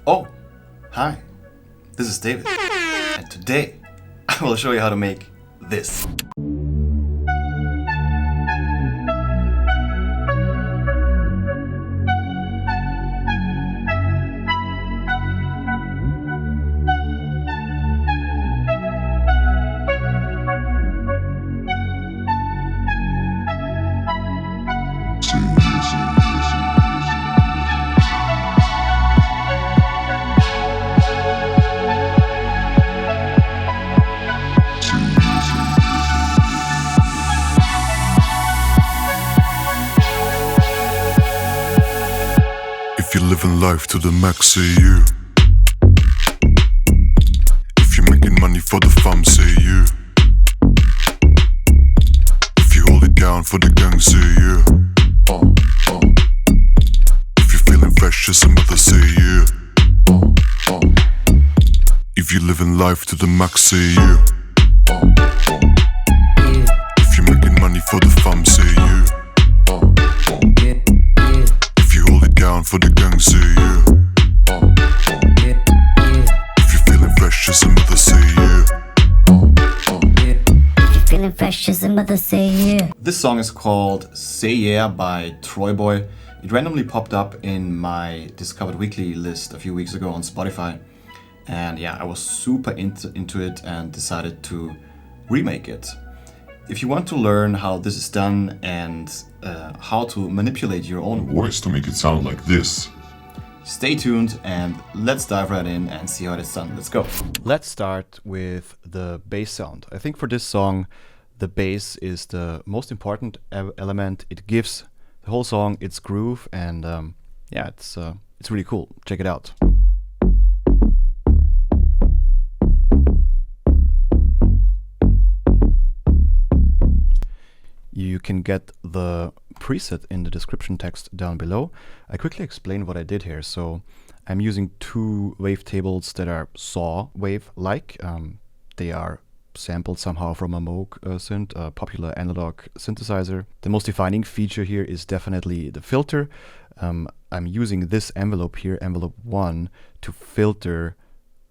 Oh, hi, this is David, and today I will show you how to make this. If you're living life to the max, say you. If you're making money for the fam, say you. If you hold it down for the gang, say you. If you're feeling fresh as a mother, say you. If you're living life to the max, say you. If you're making money for the fam, say you. If you hold it down for the gang, say you. If you're feeling fresh as a mother, say you. If you're feeling fresh as a mother, say yeah. This song is called Say Yeah by TroyBoi. It randomly popped up in my Discovered Weekly list a few weeks ago on Spotify. And yeah, I was super into it and decided to remake it. If you want to learn how this is done and how to manipulate your own Voice to make it sound like this. stay tuned and let's dive right in and see how it's done. Let's go. Let's start with the bass sound. I think for this song, the bass is the most important element. It gives the whole song its groove, and yeah, it's really cool. Check it out. You can get the preset in the description text down below. I quickly explain what I did here. So I'm using two wavetables that are saw wave-like. They are sampled somehow from a Moog synth, a popular analog synthesizer. The most defining feature here is definitely the filter. I'm using this envelope here, envelope 1, to filter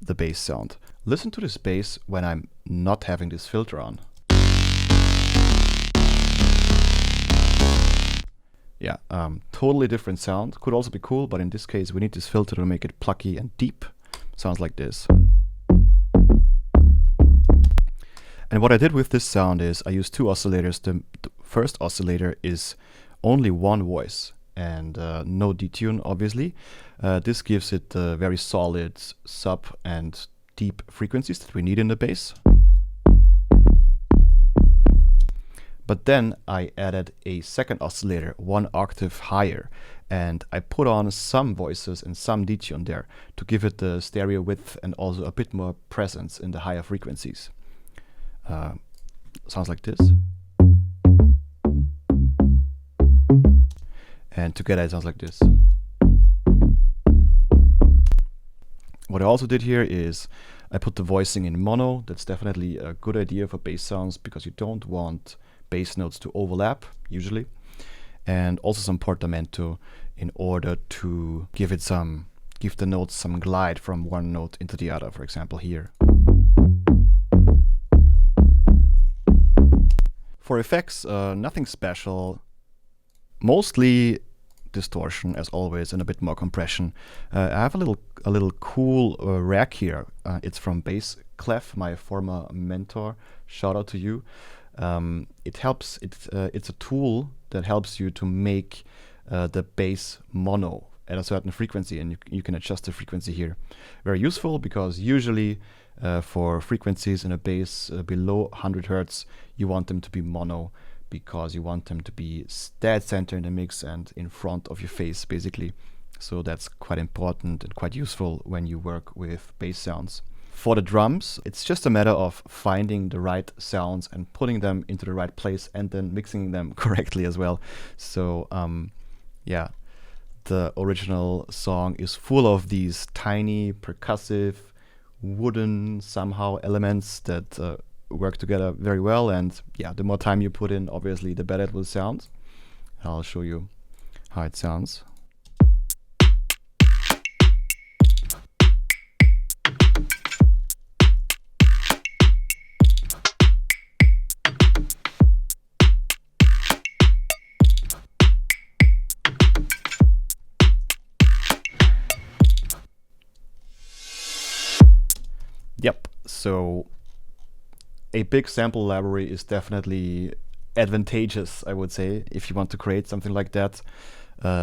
the bass sound. Listen to this bass when I'm not having this filter on. Yeah, totally different sound. Could also be cool, but in this case we need this filter to make it plucky and deep. Sounds like this. And what I did with this sound is I used two oscillators. The first oscillator is only one voice and no detune, obviously. This gives it very solid sub and deep frequencies that we need in the bass. But then I added a second oscillator, one octave higher, and I put on some voices and some detune there to give it the stereo width and also a bit more presence in the higher frequencies. Sounds like this. And together it sounds like this. What I also did here is I put the voicing in mono. That's definitely a good idea for bass sounds because you don't want bass notes to overlap usually, and also some portamento in order to give the notes some glide from one note into the other, for example here. For effects, nothing special, mostly distortion as always and a bit more compression. I have a little cool rack here. It's from Bass Clef, my former mentor. Shout out to you. It helps. It's a tool that helps you to make the bass mono at a certain frequency, and you can adjust the frequency here. Very useful because usually for frequencies in a bass below 100 Hertz, you want them to be mono because you want them to be dead center in the mix and in front of your face, basically. So that's quite important and quite useful when you work with bass sounds. For the drums, it's just a matter of finding the right sounds and putting them into the right place and then mixing them correctly as well. So yeah, the original song is full of these tiny percussive wooden somehow elements that work together very well, and yeah, the more time you put in, obviously the better it will sound. I'll show you how it sounds. So a big sample library is definitely advantageous, I would say, if you want to create something like that,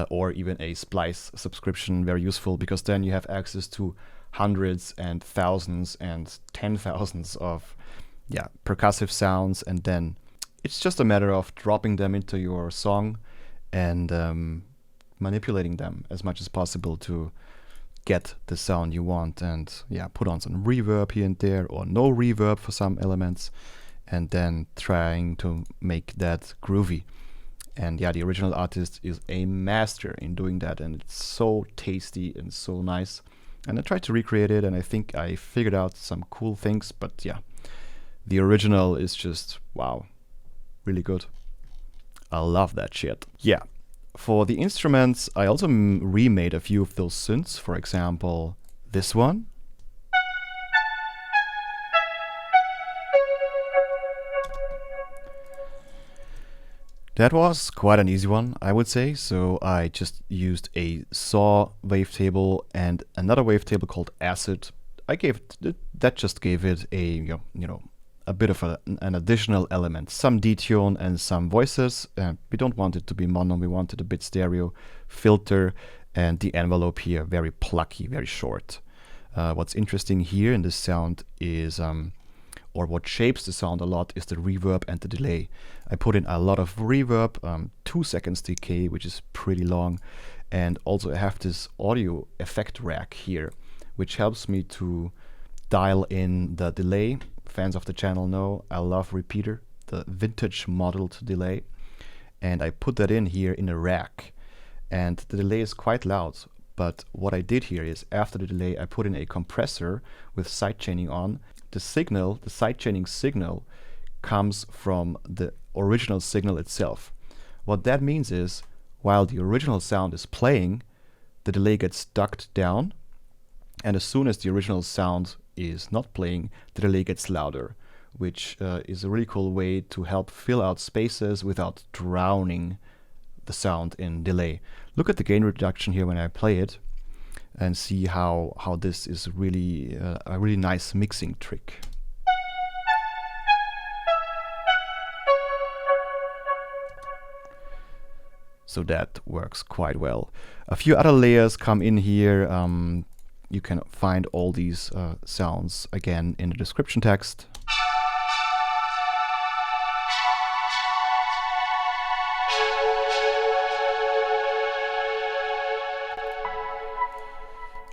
or even a splice subscription, very useful, because then you have access to hundreds and thousands and 10,000s of percussive sounds, and then it's just a matter of dropping them into your song and manipulating them as much as possible to get the sound you want, and put on some reverb here and there, or no reverb for some elements, and then trying to make that groovy. And the original artist is a master in doing that, and it's so tasty and so nice. And I tried to recreate it, and I think I figured out some cool things, but the original is just, wow, really good. I love that shit. Yeah. For the instruments, I also remade a few of those synths. For example, this one. That was quite an easy one, I would say. So I just used a saw wavetable and another wavetable called acid. That just gave it a a bit of an additional element, some detune and some voices. We don't want it to be mono, we want it a bit stereo, filter, and the envelope here very plucky, very short. What's interesting here in this sound is, or what shapes the sound a lot, is the reverb and the delay. I put in a lot of reverb, 2 seconds decay, which is pretty long, and also I have this audio effect rack here, which helps me to dial in the delay. Fans of the channel know I love repeater, the vintage modeled delay, and I put that in here in a rack, and the delay is quite loud. But what I did here is, after the delay, I put in a compressor with sidechaining on. The sidechaining signal comes from the original signal itself. What that means is, while the original sound is playing, the delay gets ducked down, and as soon as the original sound is not playing, the delay gets louder, which is a really cool way to help fill out spaces without drowning the sound in delay. Look at the gain reduction here when I play it, and see how this is really a really nice mixing trick. So that works quite well. A few other layers come in here. You can find all these sounds again in the description text.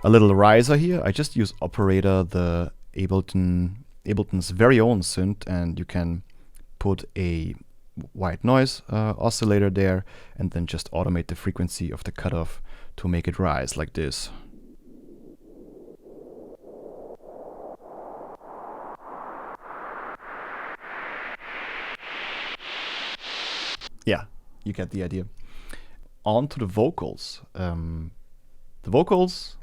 A little riser here. I just use Operator, the Ableton's very own synth, and you can put a white noise oscillator there, and then just automate the frequency of the cutoff to make it rise like this. Yeah, you get the idea. On to the vocals. The vocals,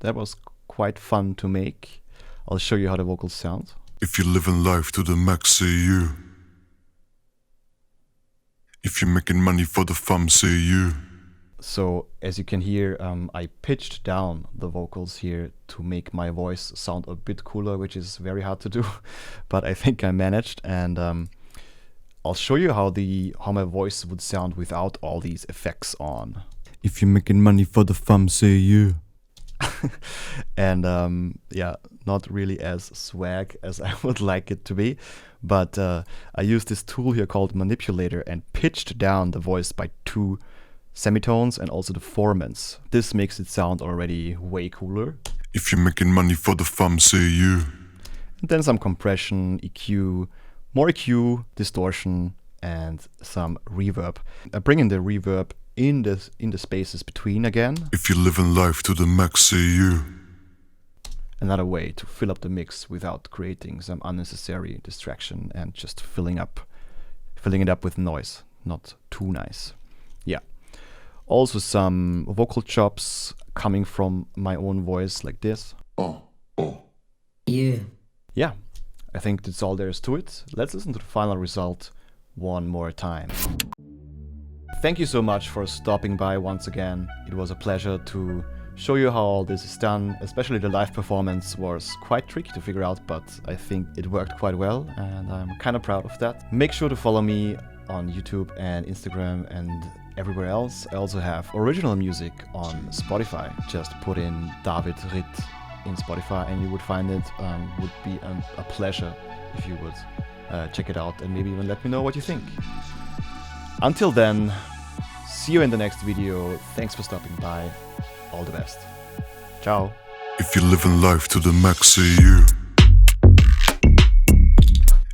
that was quite fun to make. I'll show you how the vocals sound. If you're living life to the max, say you. If you're making money for the fam, say you. So as you can hear, I pitched down the vocals here to make my voice sound a bit cooler, which is very hard to do, but I think I managed. And I'll show you how my voice would sound without all these effects on. If you're making money for the fam, say you. And yeah, not really as swag as I would like it to be, but I used this tool here called Manipulator and pitched down the voice by 2 semitones and also the formants. This makes it sound already way cooler. If you're making money for the fam, say you. And then some compression, EQ, more EQ, distortion, and some reverb. I bring in the reverb in the spaces between again. If you're living life to the max, say you. Another way to fill up the mix without creating some unnecessary distraction and just filling it up with noise. Not too nice. Yeah. Also some vocal chops coming from my own voice like this. Yeah. Yeah, I think that's all there is to it. Let's listen to the final result one more time. Thank you so much for stopping by once again. It was a pleasure to show you how all this is done. Especially the live performance was quite tricky to figure out, but I think it worked quite well and I'm kind of proud of that. Make sure to follow me on YouTube and Instagram and everywhere else. I also have original music on Spotify. Just put in David Ritt in Spotify and you would find it. Would be a pleasure if you would check it out and maybe even let me know what you think. Until then, see you in the next video. Thanks for stopping by. All the best. Ciao. If you're living life to the max, say you.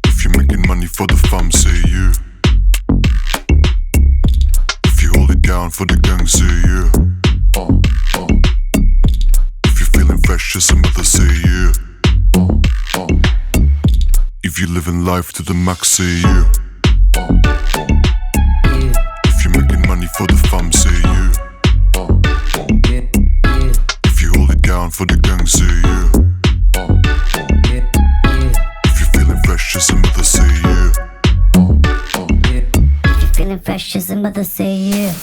If you're making money for the fam, say you. If you hold it down for the gang, say you. If you're feeling fresh as a mother, say you. If you're living life to the max, say you. If you're making money for the fam, say you. If you hold it down for the gang, say you. If you're feeling fresh as a mother, say you. If you're feeling fresh as a mother, say yeah.